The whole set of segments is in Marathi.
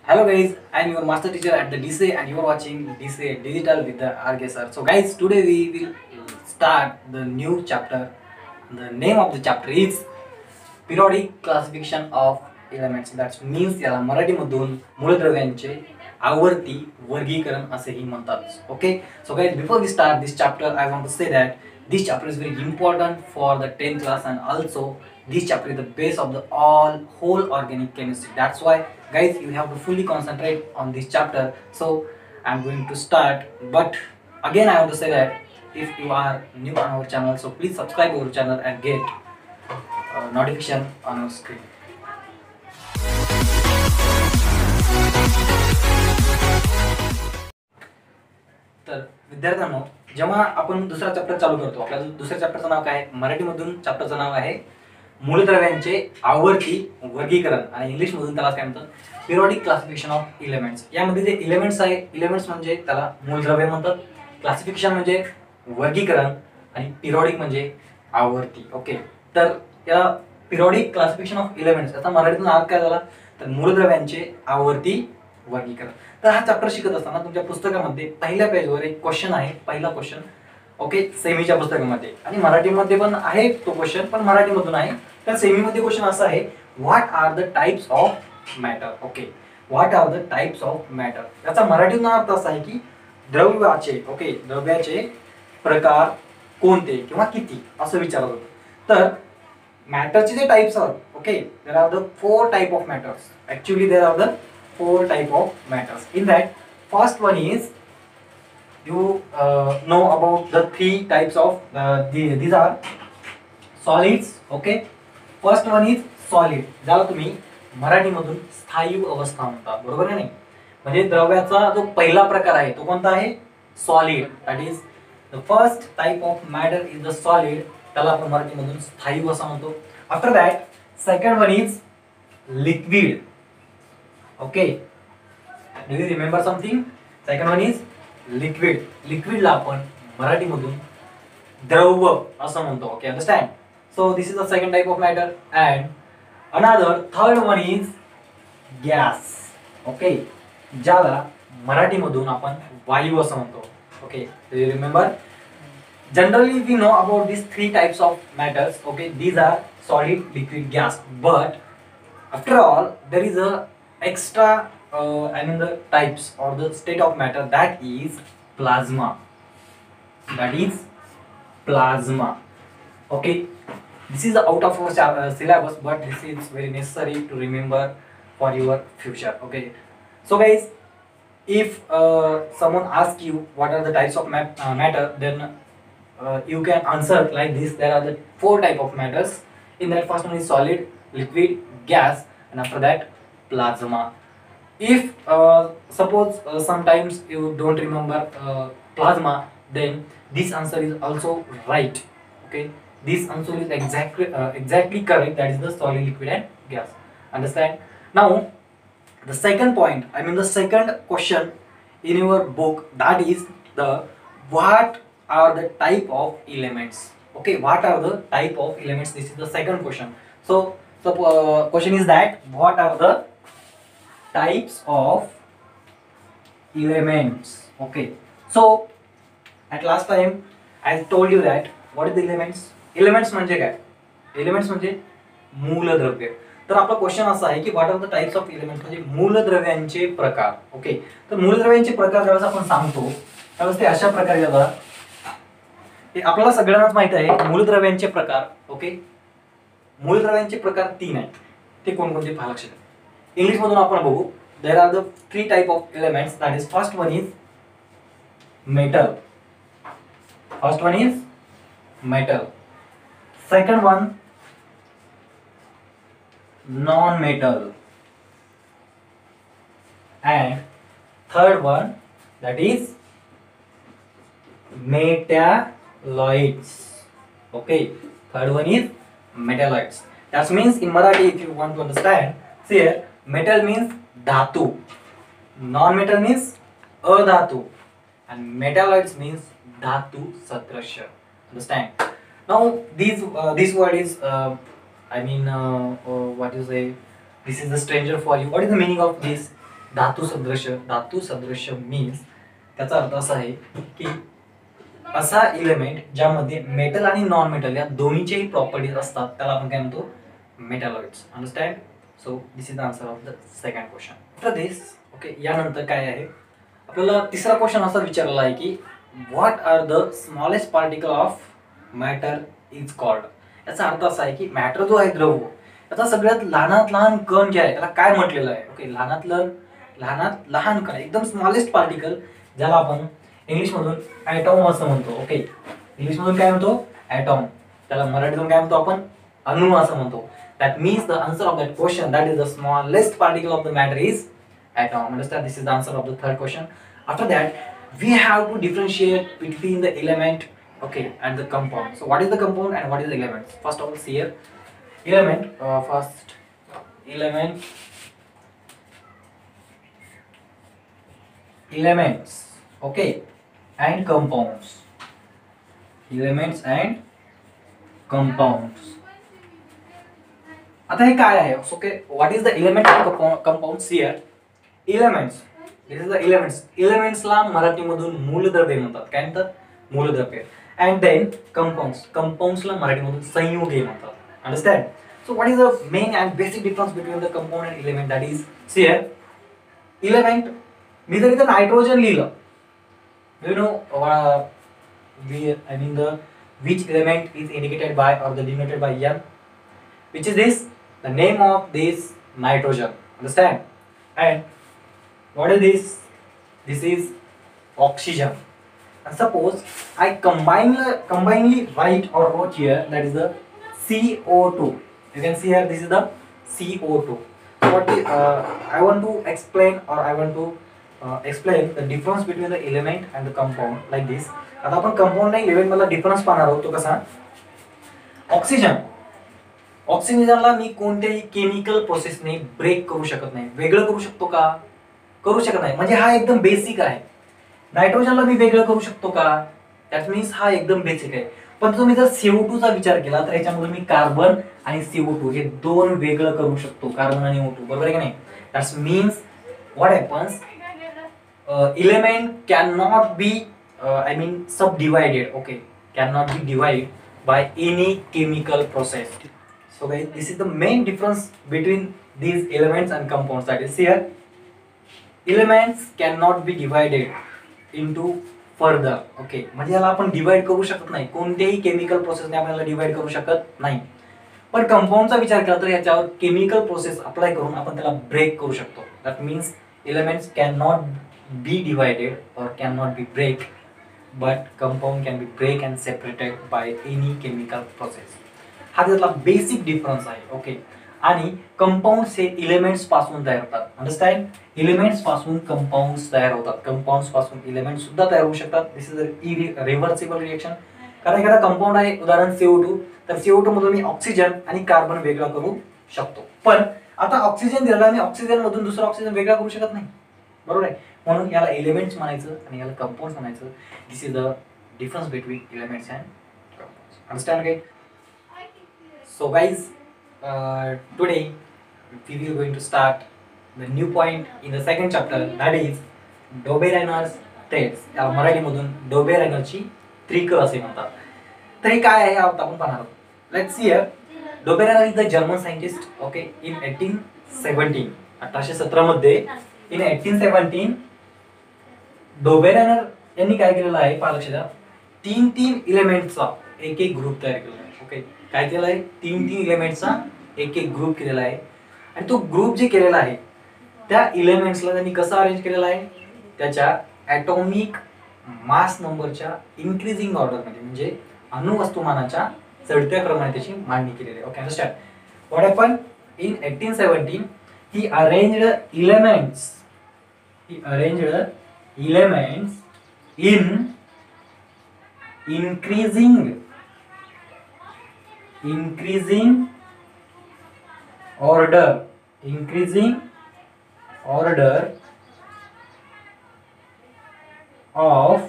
Hello guys, I am your master teacher at the DCA and you are watching DCA Digital with the RK sir. So guys, today we will start the new chapter. The name of the chapter is Periodic Classification of Elements. That means याला मराठीमधून मूलद्रव्यांचे आवर्ती वर्गीकरण असेही म्हणतात. Okay, so guys, before we start this chapter, I want to say that this chapter is very important for the 10th class and also this chapter is the base of the whole organic chemistry. That's why guys you have to fully concentrate on this chapter. So I'm going to start, but again I want to say that if you are new on our channel, so please subscribe our channel and get notification on our screen. तर विद्यार्थ्यांनो, जेव्हा आपण दुसरा चॅप्टर चालू करतो, आपल्या दुसऱ्या चॅप्टरचं नाव काय आहे? मराठीमधून चॅप्टरचं नाव आहे मूलद्रव्यांचे आवर्ती वर्गीकरण आणि इंग्लिश मधून त्याला काय म्हणतात? Periodic classification of elements. यामध्ये जे एलिमेंट्स आहे, एलिमेंट्स म्हणजे त्याला मूलद्रव्य म्हणतात, क्लासिफिकेशन म्हणजे वर्गीकरण आणि पिरियोडिक म्हणजे आवर्ती. ओके, तर या पिरियोडिक क्लासिफिकेशन ऑफ एलिमेंट्स याचा मराठीतून अर्थ काय झाला? तर मूलद्रव्यांचे आवर्ती वर्गीकरण. तर हा चॅप्टर शिकत असताना तुमच्या पुस्तकामध्ये पहिल्या पेजवर एक क्वेश्चन आहे, पहिला क्वेश्चन. ओके, सेमीच्या पुस्तकामध्ये आणि मराठीमध्ये पण आहे तो क्वेश्चन, पण मराठीमधून आहे. तर सेमीमध्ये क्वेश्चन असा आहे, what are the types of matter. Okay, what are the types of matter याचा मराठीतून अर्थ असा आहे की द्रव्याचे, ओके, द्रव्याचे प्रकार कोणते किंवा किती असं विचारत होतं. तर मॅटरचे जे टाइप्स आहेत, okay, there are the 4 type of matters. Actually there are the 4 type of matters. In that first one is you know about the 3 types of these are solids. Okay, first one is solid, ज्याला तुम्ही मराठीमधून स्थायी अवस्था म्हणता, बरोबर आहे नाही? म्हणजे द्रव्याचा जो पहिला प्रकार आहे तो कोणता आहे? Solid. That is the first type of matter is the solid, त्याला आपण मराठीमधून स्थायी अवस्था म्हणतो. After that second one is liquid. Okay, do you remember something? Second one is liquid. लिक्विडला आपण मराठीमधून द्रव असं म्हणतो. Okay, understand? So this is the second type of matter and another third one is gas. Okay, ज्याला मराठीमधून आपण वायू असं म्हणतो. Okay, do you remember? Generally we know about this 3 types of matters. Okay, these are solid, liquid, gas. But after all there is a extra I mean the types or the state of matter, that is plasma. That is plasma. Okay, this is out of our syllabus, but this is very necessary to remember for your future. Okay, so guys, if someone asks you what are the types of matter, then you can answer like this. There are the 4 type of matters. In that, first one is solid, liquid, gas, and after that plasma. If suppose sometimes you don't remember plasma, then this answer is also right. Okay, this answer is exactly correct. That is the solid, liquid, and gas. Understand? Now the second point, I mean the second question in your book, that is the what are the type of elements. Okay, what are the type of elements? This is the second question. So the question is that what are the types of elements. Okay, so at last time I told you that what is the elements. Elements म्हणजे काय? Elements म्हणजे मूलद्रव्य. तर आपला क्वेश्चन असा आहे की what are the types of elements, म्हणजे मूलद्रव्यांचे प्रकार. ओके, तर मूलद्रव्यांचे प्रकार ज्यावेळेस आपण सांगतो त्यावेळेस ते अशा प्रकारे येतात. हे आपल्याला सगळ्यांनाच माहित आहे मूलद्रव्यांचे प्रकार. ओके, मूलद्रव्यांचे प्रकार 3 आहेत. ते कोणकोणते पहा लक्षात. इंग्लिश मधून आपण बघू. There are the 3 type of elements. That is first one is metal. First one is metal. Second one non metal and third one, that is metalloids. Okay, third one is metalloids. That means in Marathi, if you want to understand, see here, metal means dhatu, non-metal means adhatu, and metalloids means dhatu sadrasya. Understand? Now this word is what you say, this is the stranger for you. What is the meaning of this? धातू सदृश मीन्स त्याचा अर्थ असा आहे की असा इलेमेंट ज्यामध्ये मेटल आणि नॉन मेटल या दोन्हीचेही प्रॉपर्टीज असतात त्याला आपण काय म्हणतो, metalloids. Understand? So this is the answer of the second question. After this okay, यानंतर काय आहे आपल्याला तिसरा क्वेश्चन असा विचारला आहे की what are the smallest particle of matter is called. याचा अर्थ असा आहे की मॅटर जो आहे द्रव, त्याचा सगळ्यात लहानात लहान कण जे आहे त्याला काय म्हटलेलं आहे. ओके, लहानात लहान कण, एकदम स्मॉलेस्ट पार्टिकल, ज्याला आपण इंग्लिश मधून ॲटॉम असं म्हणतो. ओके, इंग्लिश मधून काय म्हणतो, ॲटॉम. त्याला मराठीतून काय म्हणतो आपण, अणु असं म्हणतो. That means the answer of that question, that is the smallest particle of the matter is atom. Understand? This is the answer of the third question. After that, we have to differentiate between the element, okay, and the compound. So what is the compound and what is the element? First of all, see here, element, first elements, okay, and compounds. Elements and compounds. आता हे काय आहे, okay, what is the element and compounds here. Elements, this is the elements. एलिमेंट्सला मराठीमधून मूलद्रव्ये म्हणतात. काय म्हणतात, मूलद्रव्ये. अँड देन कंपाऊंड्सला मराठीमधून संयुगे म्हणतात. Understand? So what is the main and basic difference between the compound and element, that is here. Element, मी जर इथं नायट्रोजन लिहिलं, you know I mean the which element is indicated by or denoted by N, which is this, the name of this nitrogen. Understand? And what is this? This is oxygen. And suppose I combinely write or wrote here, that is the CO2. You can see here, this is the CO2. So what I want to explain, or I want to explain the difference between the element and the compound like this. आता आपण कंपाऊंड आणि एलिमेंट मधला डिफरन्स पाहणार आहोत. तो कसा, ऑक्सिजनला मी कोणत्याही केमिकल प्रोसेसने ब्रेक करू शकत नाही. वेगळं करू शकतो का, करू शकत नाही. म्हणजे हा एकदम बेसिक आहे. नायट्रोजनला मी वेगळं करू शकतो का, दॅट मीन्स हा एकदम बेसिक आहे. पण तुम्ही जर CO2 चा विचार केला तर याच्यामध्ये मी कार्बन आणि CO2 हे दोन वेगळं करू शकतो, कार्बन आणि O2. बरोबर आहे की नाही. That's means what happens, element cannot be subdivided, okay, cannot be divided by any chemical process. So guys, this is the main difference between these elements and compounds, that is here, elements cannot be divided into further, okay, म्हणजे याला आपण डिवाइड करू शकत नाही, कोणत्याही केमिकल प्रोसेसने आपल्याला डिवाइड करू शकत नाही. पण कंपाऊंडचा विचार केला तर याच्यावर केमिकल प्रोसेस अप्लाय करून आपण त्याला ब्रेक करू शकतो. That means elements cannot be divided or cannot be break, but compound can be break and separated by any chemical process. हा त्यातला बेसिक डिफरन्स आहे. ओके, आणि कंपाऊंड्स हे एलिमेंट्स पासून तयार होतात. अंडरस्टँड? एलिमेंट्स पासून कंपाऊंड्स तयार होतात, कंपाऊंड्स पासून एलिमेंट्स सुद्धा तयार होऊ शकतात. दिस इज अ रिव्हर्सिबल रिएक्शन. कारण एखादा कंपाऊंड आहे, उदाहरण CO2, तर CO2 मधून मी ऑक्सिजन आणि कार्बन वेगळा करू शकतो. पण आता ऑक्सिजन दिला आणि ऑक्सिजन मधून दुसरा ऑक्सिजन वेगळा करू शकत नाही. बरोबर आहे. म्हणून याला एलिमेंट्स म्हणायचं आणि याला कंपाऊंड्स म्हणायचं. This is the difference between elements and compounds. Understand guys? So guys, today we will going to start the new point in the second chapter, that is Dobereiner's triads. या मराठीमधून डोबेरेनरची त्रिक असे म्हणतात. तर हे काय आहे आता आपण पाहणार आहोत. Let's see here. Dobereiner is the German scientist, okay, in 1817, 1817 मध्ये, इन 1817 डोबेरेनर यांनी काय केलेलं आहे, पहा लक्षात द्या, तीन इलेमेंटचा एक ग्रुप तयार केलेला आहे. ओके, काय केलं आहे, तीन इलेमेंटचा एक ग्रुप केलेला आहे. आणि तो ग्रुप जे केलेला आहे त्या इलेमेंट्सला त्यांनी कसं अरेंज केलेला आहे, त्याच्या ॲटॉमिक मास नंबरच्या इन्क्रीजिंग ऑर्डरमध्ये, म्हणजे अणुवस्तुमानाच्या चढत्या क्रमाने त्याची मांडणी केलेली आहे. Okay, understand? What happen in 1817, he arranged elements in increasing order of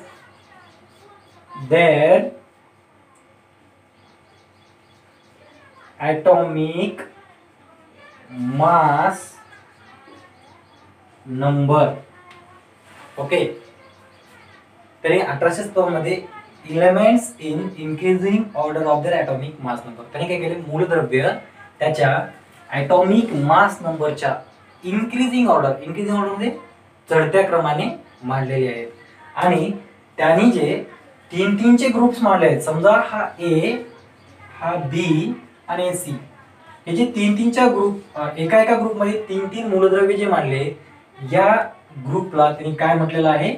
their atomic mass number. Okay, तरी 1817 मध्ये elements in increasing order of their atomic mass number. त्याने काय केले, मूलद्रव्य त्याच्या ॲटॉमिक मास नंबरच्या इन्क्रीजिंग ऑर्डर म्हणजे चढत्या क्रमाने मांडलेले आहेत. आणि त्यांनी जे तीन तीनचे ग्रुप्स मांडले आहेत, समजा हा ए, हा बी आणि सी, हे जे तीन तीनच्या ग्रुप, एका एका ग्रुपमध्ये तीन तीन मूलद्रव्य जे मांडले, या ग्रुपला त्यांनी काय म्हटलेलं आहे,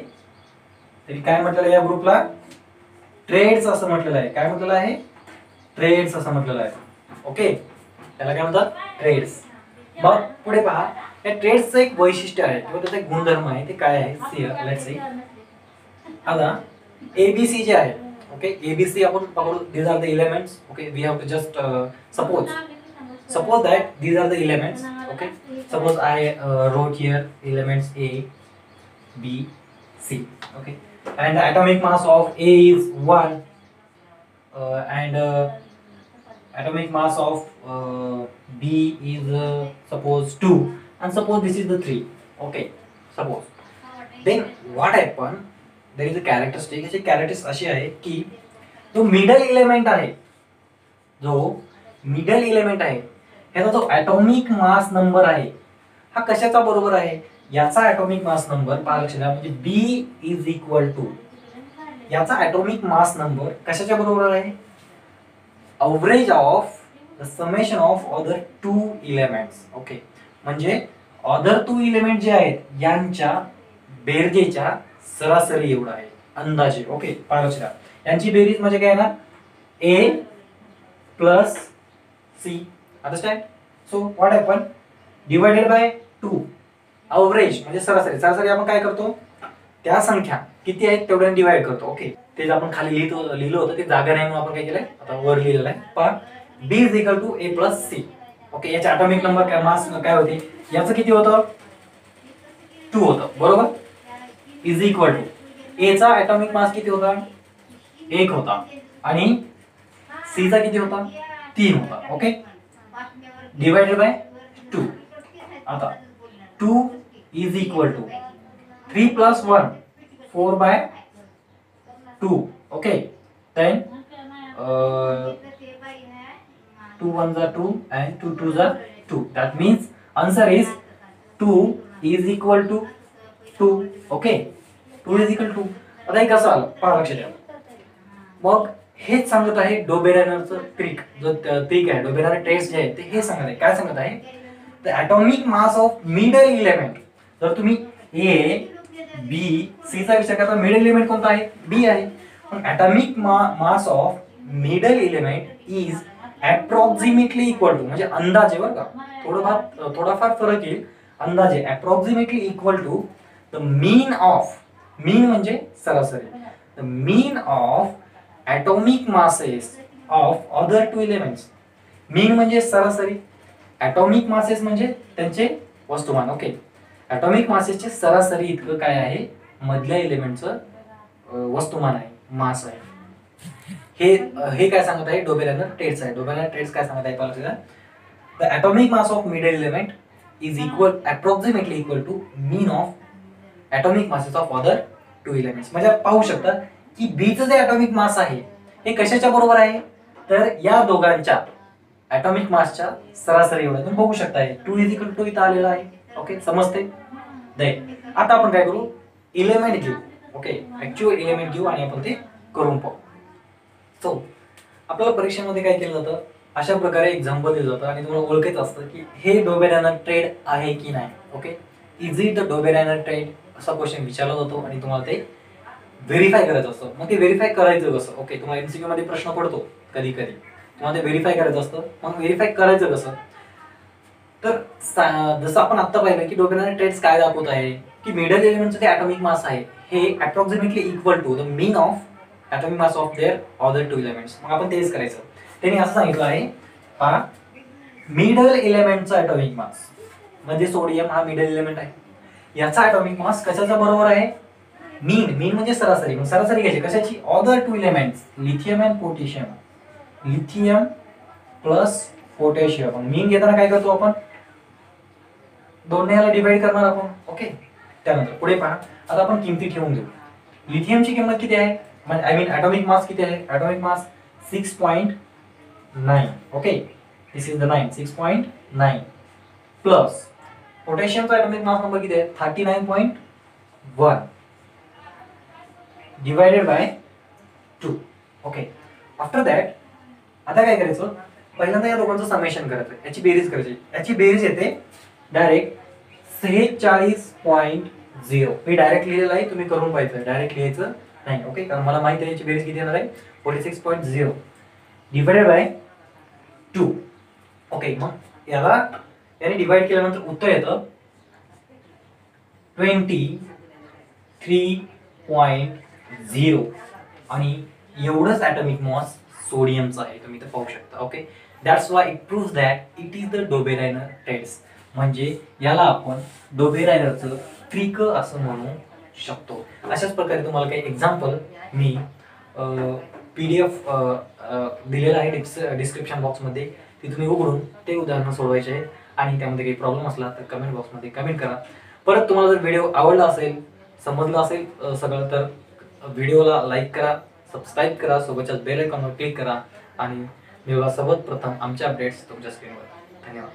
या ग्रुपला ट्रेड्स असं म्हटलेलं आहे. काय म्हटलेलं आहे, ट्रेड्स असं म्हटलेलं आहे. ओके, त्याला काय म्हणतात, ट्रेड्स. मग पुढे पहा, या ट्रेड्सचं एक वैशिष्ट्य आहे किंवा त्याचा एक गुणधर्म आहे, ते काय आहे, लेट्स सी. आता एबीसी जे आहे, ओके, एबीसी आपण पकडू, these are the elements. Okay, we have to just suppose that these are the elements. Okay, suppose I wrote here elements A, B, C. Okay, and the atomic mass of A is 1, and atomic mass of B is suppose 2, and suppose this is the 3. Okay, suppose. Then what happen, there is a characteristic. अशी characteristic अशी आहे की जो मिडल एलिमेंट आहे, ह्याचा जो ॲटॉमिक मास नंबर आहे, हा कशाचा बरोबर आहे, याचा ॲटॉमिक मास नंबर पहा, लक्षात द्या, म्हणजे बी इज इक्वल टू, याचा ॲटॉमिक मास नंबर कशाच्या बरोबर आहे, average of the summation of other two elements. Okay, म्हणजे अदर टू एलिमेंट जे आहेत यांच्या बेरजेच्या सरासरी एवढा आहे, अंदाजे. ओके, पहा लक्षात द्या, यांची बेरीज म्हणजे काय ना, A plus C. Understand? So what happened? Divided by 2. Average म्हणजे सरासरी आपण काय करतो, त्या संख्या किती आहेत तेवढ्याने डिवाइड करतो. ओके, तेच आपण खाली लिहिलं होतं, ते जागा नाही म्हणून आपण काय केलंय, आता वर लिहिलेलं आहे. पहा, B is equal to A plus C. ओके, याचे ॲटॉमिक नंबर काय, मास काय होते, याचं किती होतं, 2 होतं, बरोबर. इज इक्वल टू A चा ॲटॉमिक मास किती होता, 1 होता, आणि C चा किती होता, 3 होता. Okay, divided by 2. आता 2 is equal to 3 plus 1 4 by 2. Okay, then 2 1 जा 2 and 2 2 जा 2. That means answer is 2 is equal to 2. Okay, 2 is equal to 2. आता हे कसं आलं पहा, लक्षात द्या. मग हेच सांगत आहे डोबेरेनरचं ट्रिक, जो ट्रिक आहे, डोबेरेनर ट्रेड्स जे आहे ते हे सांगत आहे. काय सांगत आहे, the atomic mass of middle element. जर तुम्ही ए बी सी चा विचार करता, मिडल एलिमेंट कोणता आहे, बी आहे. पण atomic mass of middle element is approximately equal to, म्हणजे अंदाजे, बरं का, थोडाफार फरक येईल, अंदाजे approximately equal to the mean of, mean म्हणजे सरासरी, the mean of atomic masses of other two elements. मीन म्हणजे सरासरी, atomic masses म्हणजे त्यांचे वस्तुमान. ओके, atomic masses चे सरासरी इतकं काय आहे, मधल्या एलिमेंटचं वस्तुमान आहे, मास आहे. हे काय सांगत आहे, डोबेरेनर ट्रेड्स आहे. डोबेरेनर ट्रेड्स काय सांगत आहे, पाहिलं, the atomic mass of middle element is equal approximately equal to mean of atomic masses of other two elements. म्हणजे पाहू शकता की बीचं जे ॲटॉमिक मास आहे हे कशाच्या बरोबर आहे, तर या दोघांच्या ॲटॉमिक मासच्या सरासरी एवढा. तुम्ही बघू शकता 2 इज इक्वल टू इथं आलेला आहे. ओके, समजते. आता आपण काय करू, एलिमेंट घेऊ. ओके, ऍक्च्युअल एलिमेंट घेऊ आणि आपण ते करून पाहू. सो आपल्याला परीक्षेमध्ये काय केलं जातं, अशा प्रकारे एक्झाम्पल दिलं जातं आणि तुम्हाला ओळखायचं असतं की हे डोबेरेनर ट्रेड आहे की नाही. Okay, is it the Dobereiner triad, असा क्वेश्चन विचारला जातो आणि तुम्हाला ते व्हेरीफाय करायचं असतं. मग ते व्हेरीफाय करायचं कसं, ओके, तुम्हाला एमसीक्यू मध्ये प्रश्न पडतो कधी कधी, तुम्हाला ते व्हेरीफाय करायचं असतं. मग व्हेरीफाय करायचं कसं, तर जसं आपण आता पाहिलं की डोबेरेनर ट्रेड्स काय दाखवत आहे की मिडल एलिमेंटचं ते ॲटॉमिक मास आहे हे approximately equal to the mean of atomic mass of their other two elements. मग आपण तेच करायचं. त्यांनी असं सांगितलं आहे, पहा, मिडल एलिमेंटचा ॲटॉमिक मास म्हणजे सोडियम हा मिडल एलिमेंट आहे, याचा ॲटॉमिक मास कशाचा बरोबर आहे, मीन. मीन म्हणजे सरासरी. मग सरासरी घ्यायची कशाची, other two elements, lithium and potassium, lithium plus potassium. Mean घेताना काय करतो आपण, 2 याला डिवाइड करणार आपण. ओके, त्यानंतर पुढे पहा. आता आपण किमती ठेवून देऊ. लिथियमची किंमत किती आहे, आय मीन ॲटॉमिक मास किती आहे. Atomic mass 6.9. Okay, this is the 9, 6.9 plus पोटॅशियमचा ॲटॉमिक मास नंबर किती आहे, 39.1 divided by 2. Okay, after that आता काय करायचं, पहिल्यांदा या दोघांचं समेशन करायचं, याची बेरीज करायची. याची बेरीज येते डायरेक्ट 46.0. मी डायरेक्ट लिहिलेलं आहे, तुम्ही करून पाहिजे, डायरेक्ट लिहायचं नाही. ओके, कारण मला माहिती आहे याची बेरीज किती येणार आहे, 46.0 डिवायडेड बाय 2. ओके, मग याने डिवाइड केल्यानंतर उत्तर येतं 23.0 आणि एवढंच ॲटॉमिक मॉस सोडियमचं आहे. तुम्ही तर पाहू शकता. Okay, that's why it proves that it is the Dobereiner test. म्हणजे याला आपण डोबेरायनरचं क्रिक असं म्हणू शकतो. अशाच प्रकारे तुम्हाला काही एक्झाम्पल मी PDF दिलेलं आहे डिस्क्रिप्शन बॉक्समध्ये, ते तुम्ही उघडून ते उदाहरणं सोडवायचे आहे. आणि त्यामध्ये काही प्रॉब्लेम असला तर कमेंट बॉक्समध्ये कमेंट करा. परत तुम्हाला जर व्हिडिओ आवडला असेल, समजलं असेल सगळं, तर व्हिडिओला लाईक करा, सबस्क्राईब करा, सोबतच्याच बेल आयकॉनवर क्लिक करा आणि मिळवा सर्वात प्रथम आमचे अपडेट्स तुमच्या स्क्रीनवर. धन्यवाद.